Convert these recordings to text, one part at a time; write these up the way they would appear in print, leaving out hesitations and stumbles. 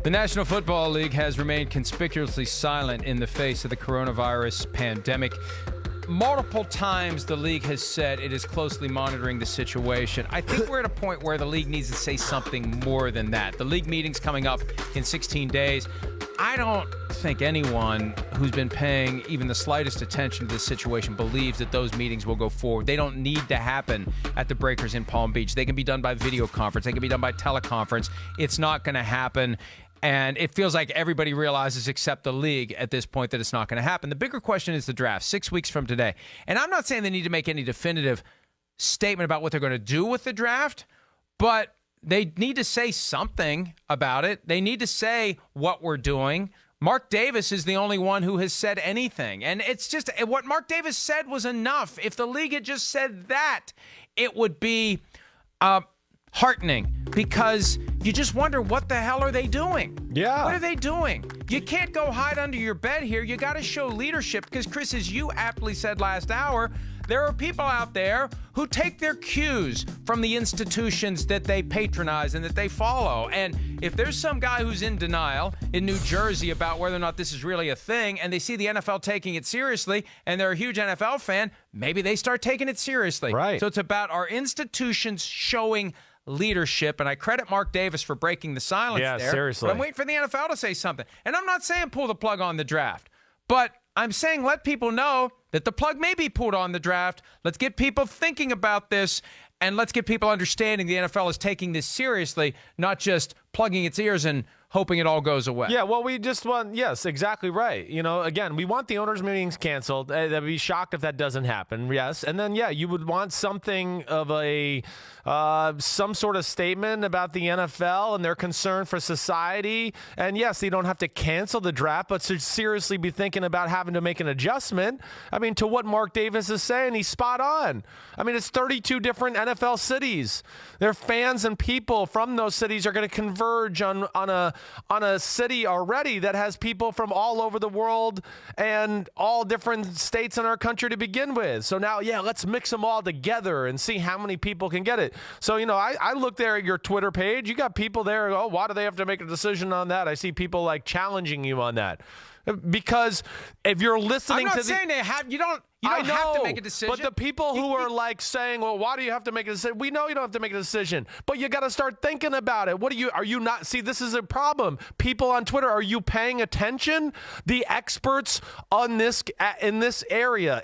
The National Football League has remained conspicuously silent in the face of the coronavirus pandemic. Multiple times the league has said it is closely monitoring the situation. I think we're at a point where the league needs to say something more than that. The league meeting's coming up in 16 days. I don't think anyone who's been paying even the slightest attention to this situation believes that those meetings will go forward. They don't need to happen at the Breakers in Palm Beach. They can be done by video conference. They can be done by teleconference. It's not going to happen. And it feels like everybody realizes, except the league at this point, that it's not going to happen. The bigger question is the draft, 6 weeks from today. And I'm not saying they need to make any definitive statement about what they're going to do with the draft, but they need to say something about it. They need to say what we're doing. Mark Davis is the only one who has said anything. And it's just what Mark Davis said was enough. If the league had just said that, it would be heartening, because you just wonder, what the hell are they doing? Yeah. What are they doing? You can't go hide under your bed here. You got to show leadership, because, Chris, as you aptly said last hour, there are people out there who take their cues from the institutions that they patronize and that they follow. And if there's some guy who's in denial in New Jersey about whether or not this is really a thing, and they see the NFL taking it seriously, and they're a huge NFL fan, maybe they start taking it seriously. Right. So it's about our institutions showing leadership, and I credit Mark Davis for breaking the silence there. Yeah, seriously. But I'm waiting for the NFL to say something. And I'm not saying pull the plug on the draft, but I'm saying let people know that the plug may be pulled on the draft. Let's get people thinking about this, and let's get people understanding the NFL is taking this seriously, not just plugging its ears and hoping it all goes away. Yeah, well, we just want, yes, exactly right. You know, again, we want the owners' meetings canceled. They'd be shocked if that doesn't happen, yes. And then, yeah, you would want something of a, some sort of statement about the NFL and their concern for society. And yes, they don't have to cancel the draft, but to seriously be thinking about having to make an adjustment. I mean, to what Mark Davis is saying, he's spot on. I mean, it's 32 different NFL cities. Their fans and people from those cities are going to converge on a city already that has people from all over the world and all different states in our country to begin with. So now, yeah, let's mix them all together and see how many people can get it. So, you know, I look there at your Twitter page. You got people there. Oh, why do they have to make a decision on that? I see people like challenging you on that. Because if you're listening to I'm not saying they have, you don't have to make a decision. But the people who are like saying, well, why do you have to make a decision? We know you don't have to make a decision, but you got to start thinking about it. Are you not? See, this is a problem. People on Twitter, are you paying attention? The experts on this, in this area,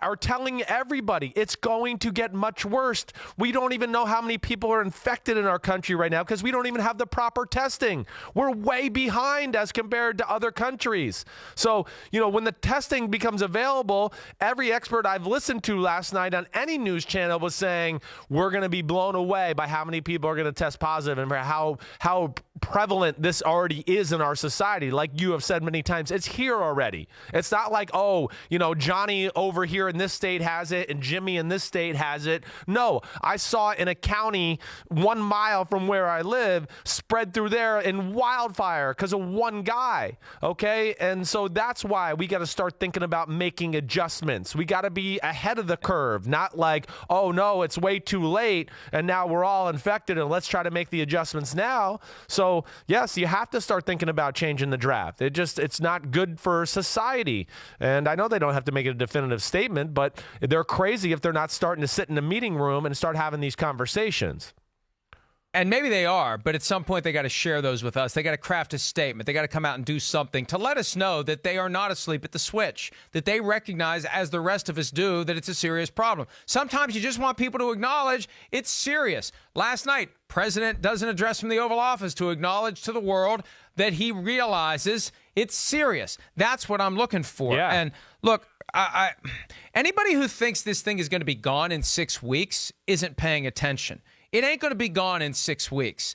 are telling everybody it's going to get much worse. We don't even know how many people are infected in our country right now because we don't even have the proper testing. We're way behind as compared to other countries. So, you know, when the testing becomes available, every expert I've listened to last night on any news channel was saying we're going to be blown away by how many people are going to test positive and how prevalent this already is in our society. Like you have said many times, it's here already. It's not like, oh, you know, Johnny over here in this state has it and Jimmy in this state has it. No, I saw it in a county 1 mile from where I live spread through there in wildfire because of one guy. Okay. And so that's why we got to start thinking about making adjustments. We got to be ahead of the curve, not like, oh no, it's way too late and now we're all infected and let's try to make the adjustments now. So yes, you have to start thinking about changing the draft. It's not good for society. And I know they don't have to make a definitive statement, but they're crazy if they're not starting to sit in the meeting room and start having these conversations. And maybe they are, but at some point they got to share those with us. They got to craft a statement. They got to come out and do something to let us know that they are not asleep at the switch, that they recognize, as the rest of us do, that it's a serious problem. Sometimes you just want people to acknowledge it's serious. Last night, President does an address from the Oval Office to acknowledge to the world that he realizes it's serious. That's what I'm looking for. Yeah. And look, anybody who thinks this thing is going to be gone in 6 weeks isn't paying attention. It ain't going to be gone in 6 weeks.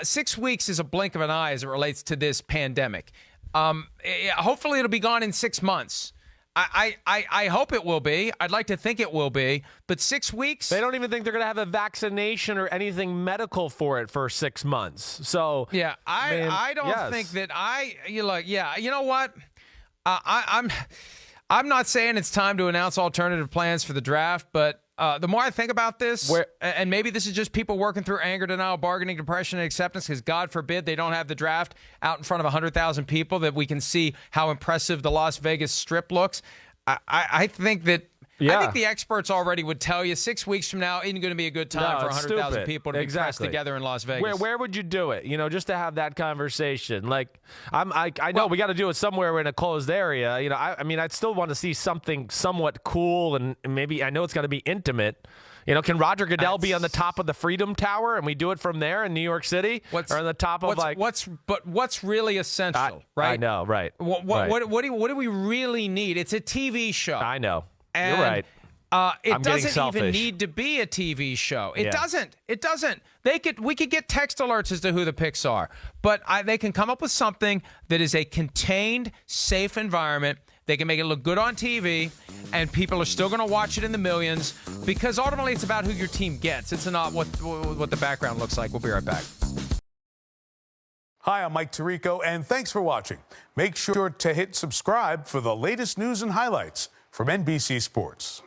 6 weeks is a blink of an eye as it relates to this pandemic. Hopefully it'll be gone in 6 months. I hope it will be. I'd like to think it will be. But 6 weeks? They don't even think they're going to have a vaccination or anything medical for it for 6 months. So yeah, I don't think that you know what? I'm not saying it's time to announce alternative plans for the draft, but the more I think about this, and maybe this is just people working through anger, denial, bargaining, depression, and acceptance, because God forbid they don't have the draft out in front of 100,000 people that we can see how impressive the Las Vegas Strip looks. I think that. Yeah. I think the experts already would tell you 6 weeks from now isn't going to be a good time for 100,000 people to be pressed together in Las Vegas. Where would you do it? Just to have that conversation. Like, I know we got to do it somewhere in a closed area. I mean, I'd still want to see something somewhat cool, and maybe I know it's got to be intimate. Can Roger Goodell be on the top of the Freedom Tower and we do it from there in New York City, or on the top of what's really essential, right? I know, right? What do we really need? It's a TV show. I know. And, you're right. It doesn't even need to be a TV show. It doesn't. It doesn't. We could get text alerts as to who the picks are, but they can come up with something that is a contained, safe environment. They can make it look good on TV, and people are still going to watch it in the millions, because ultimately it's about who your team gets. It's not what the background looks like. We'll be right back. Hi, I'm Mike Tirico, and thanks for watching. Make sure to hit subscribe for the latest news and highlights from NBC Sports.